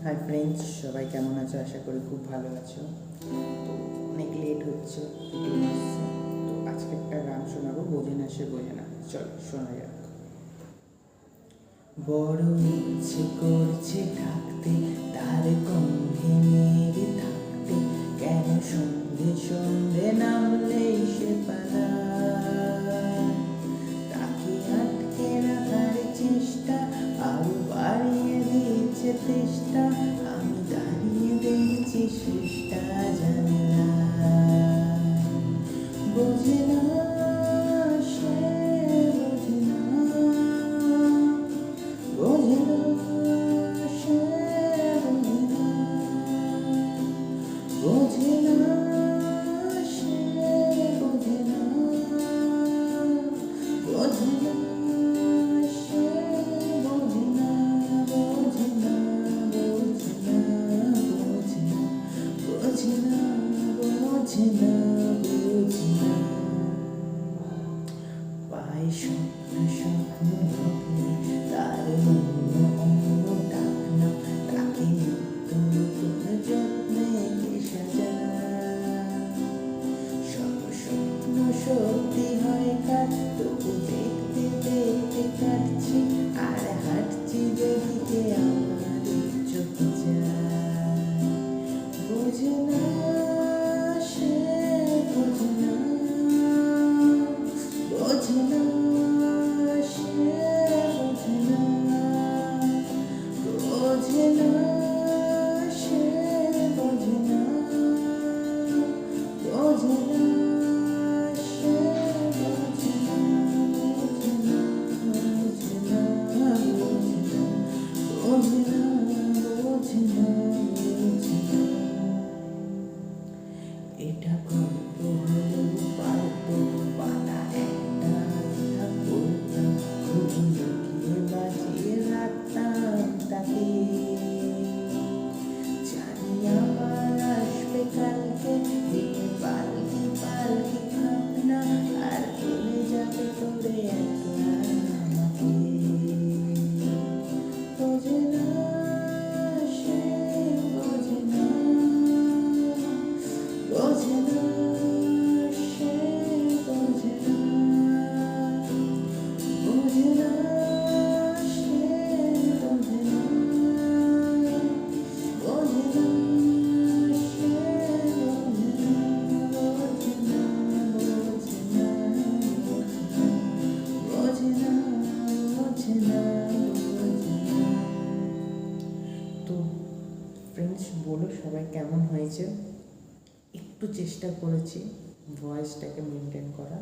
Hi friends, সবাই কেমন আছো? আশা করি খুব ভালো আছো। তো অনেক লেট হচ্ছে, ভিডিও আসছে। তো আজকে একটা গান শোনাবো, বোঝে না সে বোঝে না। চলো শোনা যাক। বড় ইচ্ছে করছে থাকতে, তার গন্ধে মেরে থাকতে, কেন সন্ধে সন্ধে নামলেই সে পালায়। তাকে আটকে রাখার চেষ্টা আরো বাড়িয়ে দিয়েছে তেষ্টা, আমি দাঁড়িয়ে দেখছি শেষটা জানলাম। বোঝে না সে, বোঝে না, বোঝে না সে, বোঝে না, বোঝে না সে, বোঝে না, বোঝে না সে, বোঝে না, বোঝে না, বোঝে না, বোঝে না, বোঝে না, বোঝে না। পায় স্বপ্ন স্বপ্ন ভাবলে তার অন্য অন্য ডাক না, তাকে নতুন নতুন যত্নে সাজায়। সব স্বপ্ন সত্যি হয় কার, তবু দেখতে দেখতে কাটছি আর হাঁটছি যেদিকে আমার চোখ যায়। বোঝে না সে, বোঝে না, বোঝে না সে, বোঝে না, বোঝে না সে, বোঝে না, বোঝে না সে, বোঝে না, বোঝে না, বোঝে না, বোঝে না, বোঝে না, বোঝে না। এটা গল্প হলেও পারতো পাতা একটা আধা করতাম, খুব লুকিয়ে বাজিয়ে রাখতাম তাকে। জানি আবার আসবে কালকে, দিয়ে পালকি পালকি ভাবনা, আর চলে যাবে তোরে একলা আমাকে। বোঝে না সে, বোঝে না, বোঝে না সে, বোঝে না, বোঝে না সে, বোঝে না, বোঝে না সে, বোঝে না, বোঝে না, বোঝে না, বোঝে না, বোঝে না, বোঝে না। তো ফ্রেন্ডস, বলো সবাই কেমন হয়েছে? একটু চেষ্টা করেছি ভয়েসটাকে মেনটেন করা।